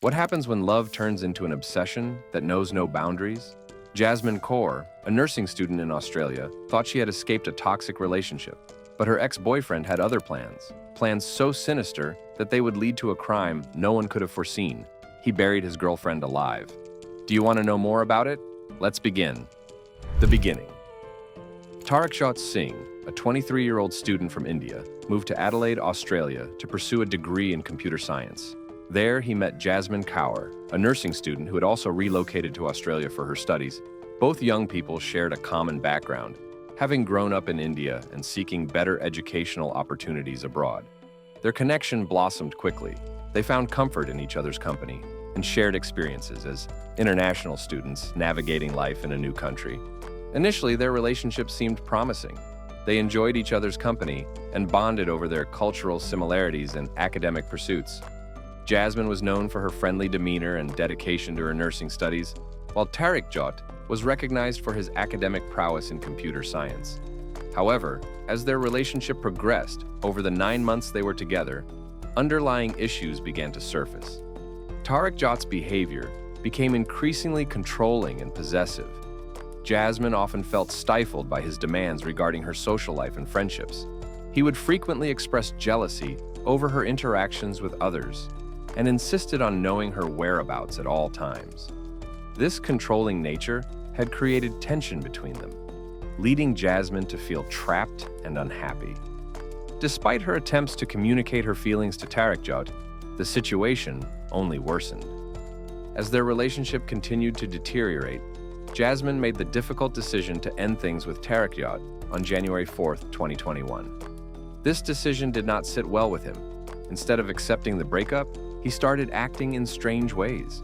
What happens when love turns into an obsession that knows no boundaries? Jasmine Kaur, a nursing student in Australia, thought she had escaped a toxic relationship. But her ex-boyfriend had other plans, plans so sinister that they would lead to a crime no one could have foreseen. He buried his girlfriend alive. Do you want to know more about it? Let's begin. The beginning. Tarakjot Singh, a 23-year-old student from India, moved to Adelaide, Australia to pursue a degree in computer science. There, he met Jasmine Kaur, a nursing student who had also relocated to Australia for her studies. Both young people shared a common background, having grown up in India and seeking better educational opportunities abroad. Their connection blossomed quickly. They found comfort in each other's company and shared experiences as international students navigating life in a new country. Initially, their relationship seemed promising. They enjoyed each other's company and bonded over their cultural similarities and academic pursuits. Jasmine was known for her friendly demeanor and dedication to her nursing studies, while Tarakjot was recognized for his academic prowess in computer science. However, as their relationship progressed over the 9 months they were together, underlying issues began to surface. Tarakjot's behavior became increasingly controlling and possessive. Jasmine often felt stifled by his demands regarding her social life and friendships. He would frequently express jealousy over her interactions with others and insisted on knowing her whereabouts at all times. This controlling nature had created tension between them, leading Jasmine to feel trapped and unhappy. Despite her attempts to communicate her feelings to Tarakjot, the situation only worsened. As their relationship continued to deteriorate, Jasmine made the difficult decision to end things with Tarakjot on January 4, 2021. This decision did not sit well with him. Instead of accepting the breakup, he started acting in strange ways.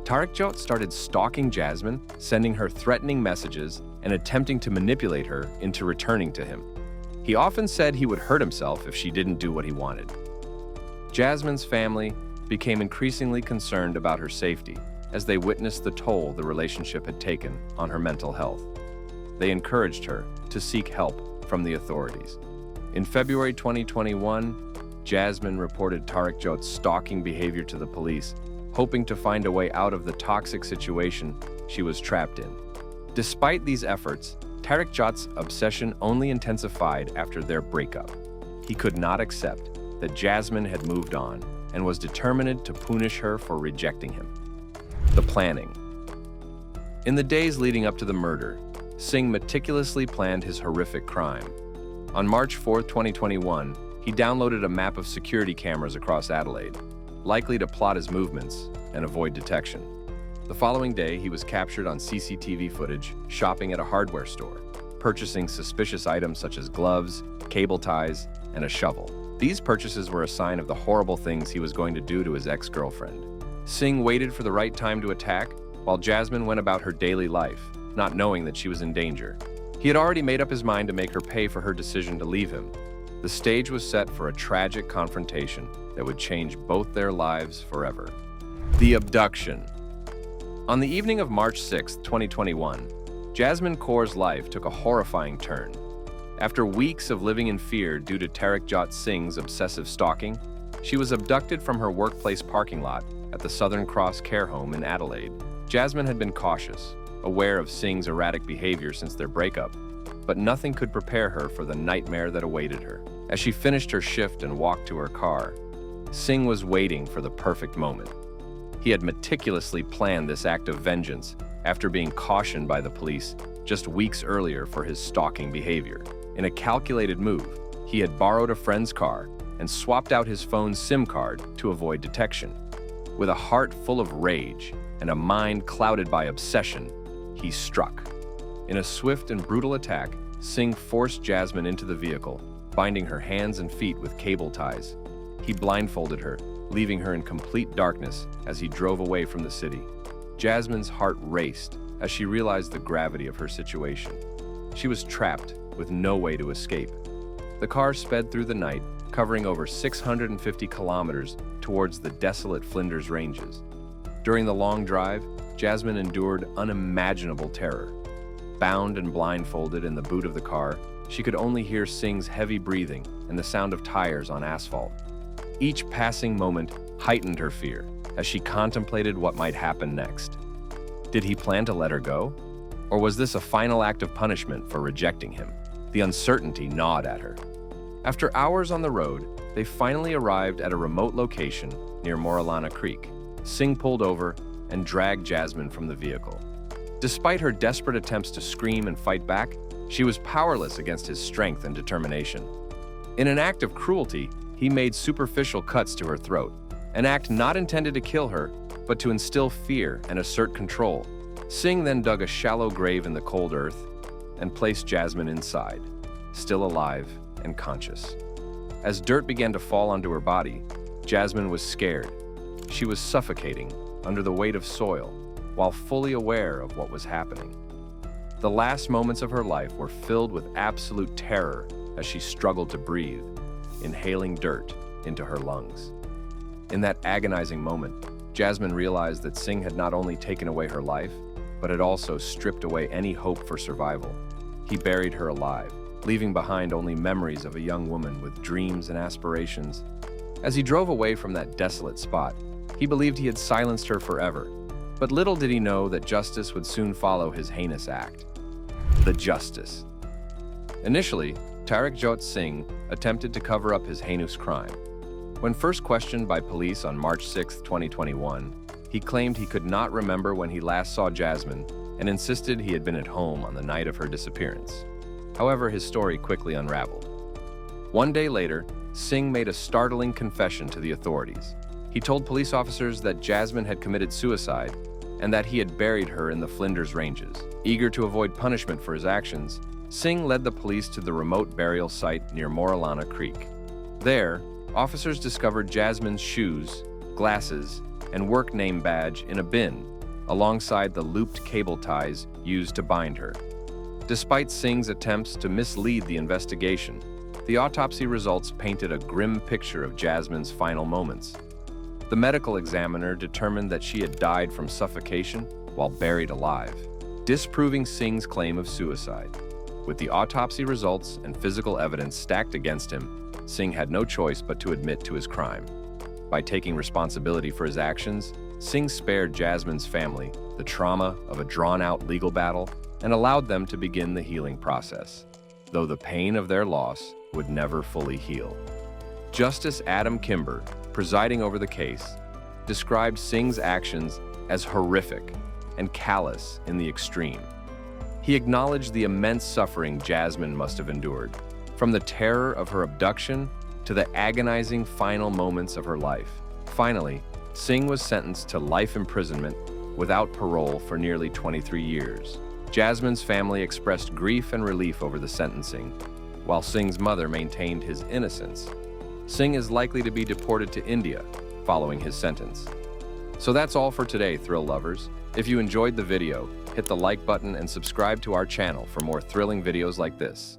Tarakjot started stalking Jasmine, sending her threatening messages and attempting to manipulate her into returning to him. He often said he would hurt himself if she didn't do what he wanted. Jasmine's family became increasingly concerned about her safety as they witnessed the toll the relationship had taken on her mental health. They encouraged her to seek help from the authorities. In February 2021, Jasmine reported Tarakjot's stalking behavior to the police, hoping to find a way out of the toxic situation she was trapped in. Despite these efforts, Tarakjot's obsession only intensified after their breakup. He could not accept that Jasmine had moved on and was determined to punish her for rejecting him. The planning. In the days leading up to the murder, Singh meticulously planned his horrific crime. On March 4, 2021, he downloaded a map of security cameras across Adelaide, likely to plot his movements and avoid detection. The following day, he was captured on CCTV footage shopping at a hardware store, purchasing suspicious items such as gloves, cable ties, and a shovel. These purchases were a sign of the horrible things he was going to do to his ex-girlfriend. Singh waited for the right time to attack, while Jasmine went about her daily life, not knowing that she was in danger. He had already made up his mind to make her pay for her decision to leave him. The stage was set for a tragic confrontation that would change both their lives forever. The abduction. On the evening of March 6, 2021, Jasmine Kaur's life took a horrifying turn. After weeks of living in fear due to Tarakjot Singh's obsessive stalking, she was abducted from her workplace parking lot at the Southern Cross Care Home in Adelaide. Jasmine had been cautious, aware of Singh's erratic behavior since their breakup, but nothing could prepare her for the nightmare that awaited her. As she finished her shift and walked to her car, Singh was waiting for the perfect moment. He had meticulously planned this act of vengeance after being cautioned by the police just weeks earlier for his stalking behavior. In a calculated move, he had borrowed a friend's car and swapped out his phone's SIM card to avoid detection. With a heart full of rage and a mind clouded by obsession, he struck. In a swift and brutal attack, Singh forced Jasmine into the vehicle, binding her hands and feet with cable ties. He blindfolded her, leaving her in complete darkness as he drove away from the city. Jasmine's heart raced as she realized the gravity of her situation. She was trapped with no way to escape. The car sped through the night, covering over 650 kilometers towards the desolate Flinders Ranges. During the long drive, Jasmine endured unimaginable terror. Bound and blindfolded in the boot of the car, she could only hear Singh's heavy breathing and the sound of tires on asphalt. Each passing moment heightened her fear, as she contemplated what might happen next. Did he plan to let her go? Or was this a final act of punishment for rejecting him? The uncertainty gnawed at her. After hours on the road, they finally arrived at a remote location near Morilana Creek. Singh pulled over and dragged Jasmine from the vehicle. Despite her desperate attempts to scream and fight back, she was powerless against his strength and determination. In an act of cruelty, he made superficial cuts to her throat, an act not intended to kill her, but to instill fear and assert control. Singh then dug a shallow grave in the cold earth and placed Jasmine inside, still alive and conscious. As dirt began to fall onto her body, Jasmine was scared. She was suffocating under the weight of soil, while fully aware of what was happening. The last moments of her life were filled with absolute terror as she struggled to breathe, inhaling dirt into her lungs. In that agonizing moment, Jasmine realized that Singh had not only taken away her life, but had also stripped away any hope for survival. He buried her alive, leaving behind only memories of a young woman with dreams and aspirations. As he drove away from that desolate spot, he believed he had silenced her forever. But little did he know that justice would soon follow his heinous act. The justice. Initially, Tarakjot Singh attempted to cover up his heinous crime. When first questioned by police on March 6, 2021, he claimed he could not remember when he last saw Jasmine and insisted he had been at home on the night of her disappearance. However, his story quickly unraveled. One day later, Singh made a startling confession to the authorities. He told police officers that Jasmine had committed suicide and that he had buried her in the Flinders Ranges. Eager to avoid punishment for his actions, Singh led the police to the remote burial site near Morilana Creek. There, officers discovered Jasmine's shoes, glasses, and work name badge in a bin, alongside the looped cable ties used to bind her. Despite Singh's attempts to mislead the investigation, the autopsy results painted a grim picture of Jasmine's final moments. The medical examiner determined that she had died from suffocation while buried alive, disproving Singh's claim of suicide. With the autopsy results and physical evidence stacked against him, Singh had no choice but to admit to his crime. By taking responsibility for his actions, Singh spared Jasmine's family the trauma of a drawn-out legal battle and allowed them to begin the healing process, though the pain of their loss would never fully heal. Justice Adam Kimber, presiding over the case, described Singh's actions as horrific and callous in the extreme. He acknowledged the immense suffering Jasmine must have endured, from the terror of her abduction to the agonizing final moments of her life. Finally, Singh was sentenced to life imprisonment without parole for nearly 23 years. Jasmine's family expressed grief and relief over the sentencing, while Singh's mother maintained his innocence. Singh is likely to be deported to India following his sentence. So that's all for today, thrill lovers. If you enjoyed the video, hit the like button and subscribe to our channel for more thrilling videos like this.